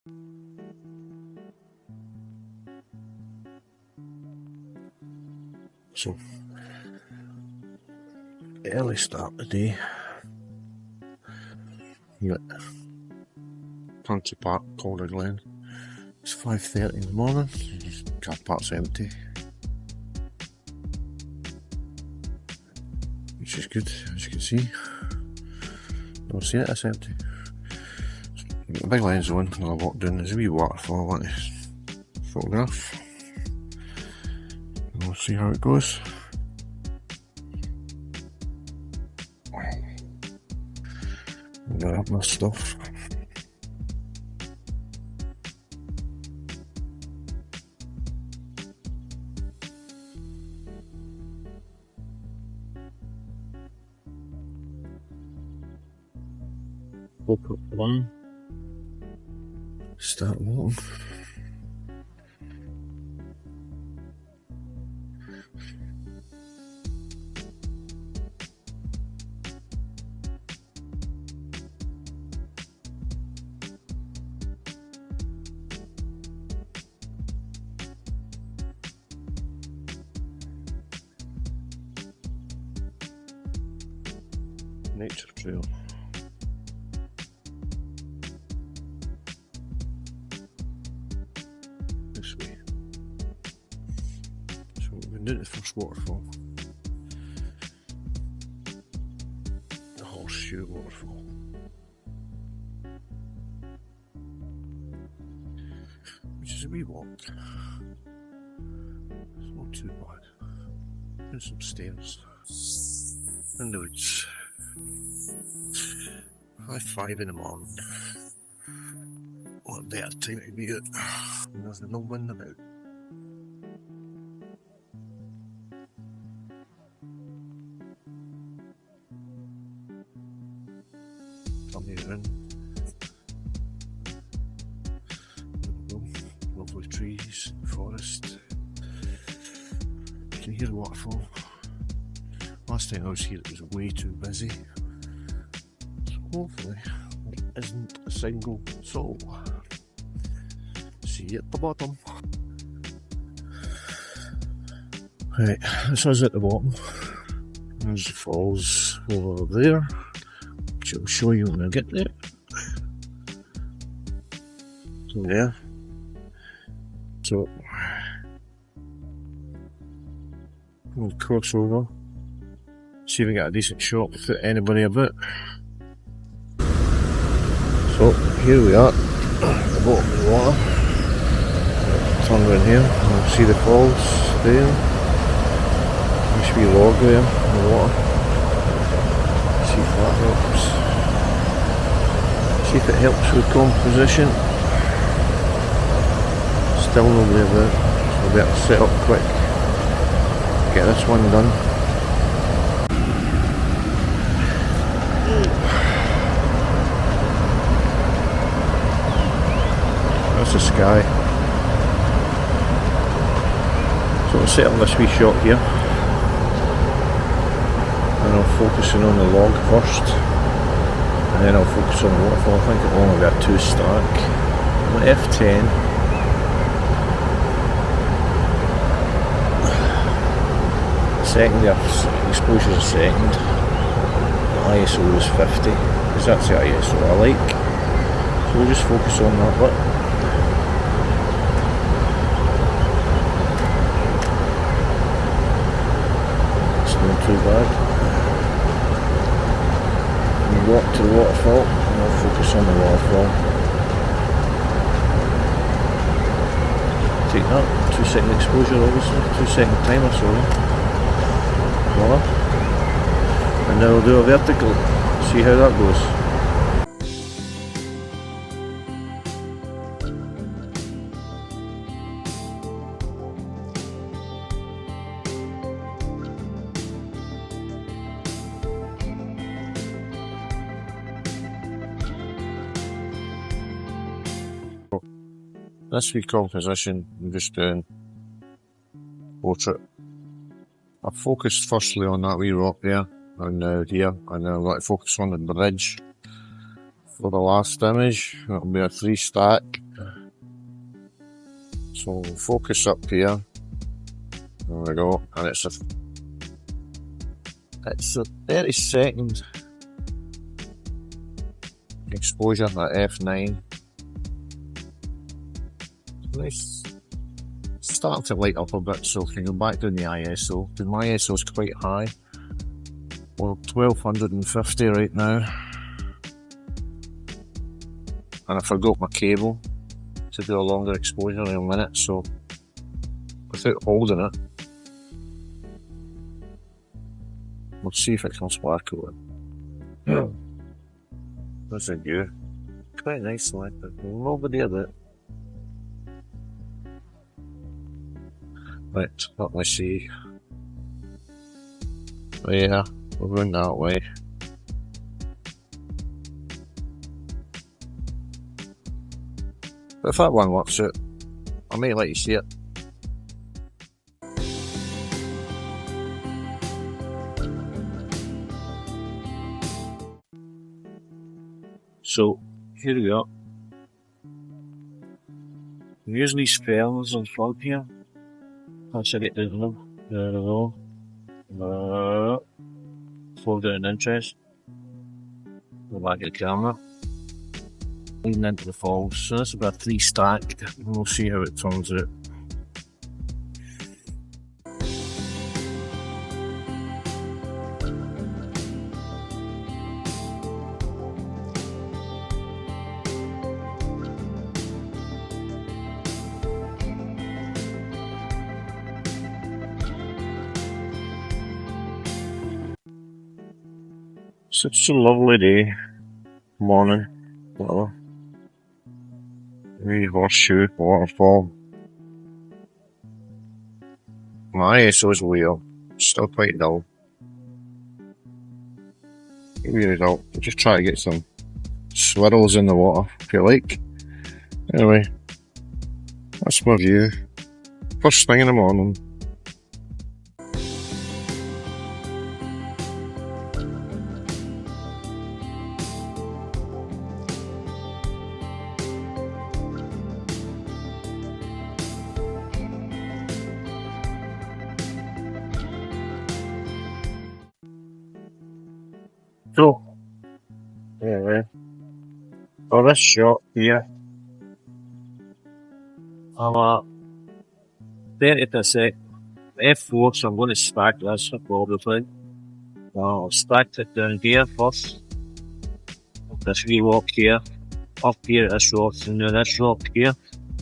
So, early start today. You got Country Park, Calderglen. It's 5:30 in the morning. Car park's empty, which is good, as you can see. Don't see it, it's empty. The big lens on when I walked down. There's a wee waterfall I want to photograph. We'll see how it goes. I'm gonna have my stuff. Look up one. Start walking. Nature trail. This way. So we've been down to the first waterfall. The Horseshoe Waterfall. Which is a wee walk. It's not too bad. There's some stairs. And the woods. 5:30 in the morning. What a better time to be out. And there's no wind about. Coming around. Lovely trees, forest. You can hear the waterfall. Last time I was here it was way too busy. Hopefully there isn't a single soul. See you at the bottom. Right, this is at the bottom. There's the falls over there, which I'll show you when I get there. So there. So we'll cross over. See if we get a decent shot without anybody about. So here we are, at the bottom of the water. Turn around here, and see the falls there. There should be a log there in the water. See if that helps. See if it helps with composition. Still nobody about, so we better set up quick. Get this one done. That's the sky. So I'll set up this wee shot here. And I'll focus in on the log first. And then I'll focus on the waterfall. I think it'll only be a 2-stack. F10. Second, the exposure is second. The ISO is 50. Because that's the ISO I like. So we'll just focus on that bit. Not too bad. We walk to the waterfall and I'll focus on the waterfall. Take that, 2-second exposure obviously, 2-second timer, sorry. Voila. And then we'll do a vertical, see how that goes. This wee composition I'm just doing portrait. I focused firstly on that wee rock there and now here, and then I'd like to focus on the bridge for the last image. It'll be a 3-stack So focus up here. There we go, and it's a 30-second exposure at f9. It's starting to light up a bit, so we can go back down the ISO, because my ISO is quite high. We're 1250 right now, and I forgot my cable to do a longer exposure in a minute, so without holding it, we'll see if it can sparkle. That's a view. Quite nice selected. Nobody at it. Right, let me see. Oh yeah, we're going that way. But if that one works out, I may let you see it. So, here we are. Use these fairness on front here. That's a bit different. There we go. Slow down interest. Go back at the camera. Leading into the falls. So that's about 3 stack. We'll see how it turns out. Such a lovely day, morning, whatever. Wee horseshoe waterfall. My ISO's low, still quite dull. Wee result, just try to get some swirls in the water, if you like. Anyway, that's my view. First thing in the morning. So, anyway, for this shot here, I'm at 30%, F4, so I'm going to stack this probably. I'll stack it down here first. This wee rock here, up here at this rock, and then this rock here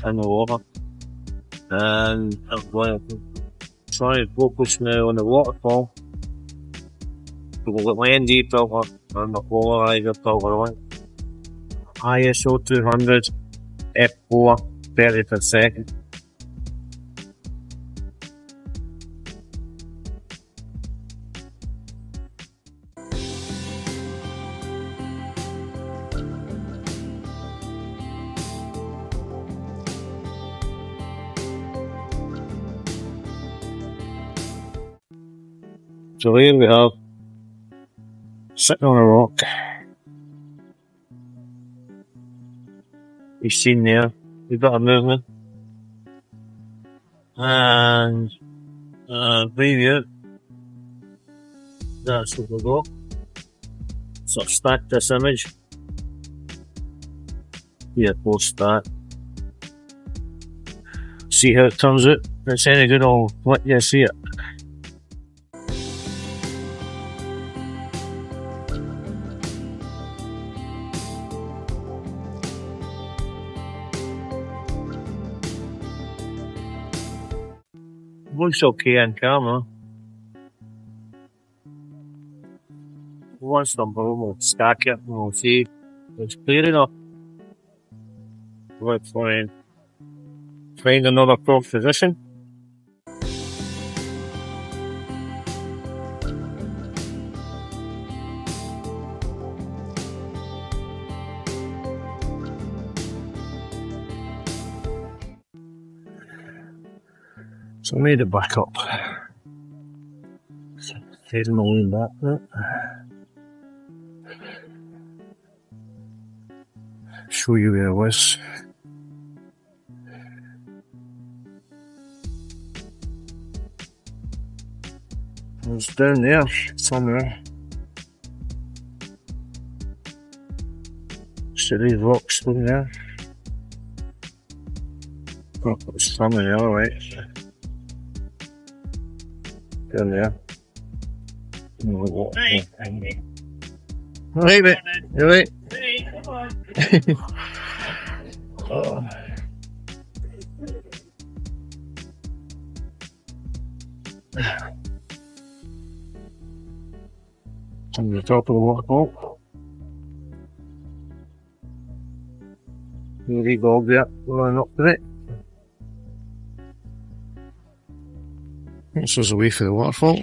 in the water. And I'm going to try and focus now on the waterfall. We'll get my ND filter and the polarizer filter on. ISO 200, F4, 30%. So here we have, sitting on a rock. You've seen there, we've got a movement. And preview. That's what we've got. So I've stacked this image. Here, post that. See how it turns out. If it's any good, I'll let you see it. Looks okay on camera. Once I'm home, we'll stack it and we'll see if it's clear enough. Let's find another position. So I made it back up. Heading the way back there. Show you where it was. It's down there somewhere. See these rocks down there? Oh, it's somewhere there, right? Down there. Alright, mate. You alright? Oh. On the top of the waterfall. Wee dog there, running up to it. This is away from the waterfall,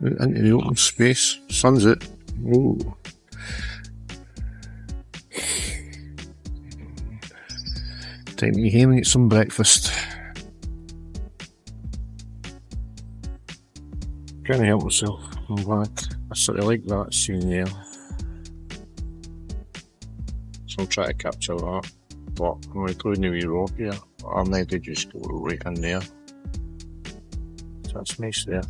out into the open space. Sun's out. Ooh. Time to get home and get some breakfast. Can't help myself. I'm glad. I sort of like that scene there. So I'll try to capture that. But I'm going to go in the wee rock here. Or maybe just go right in there. So that's nice there.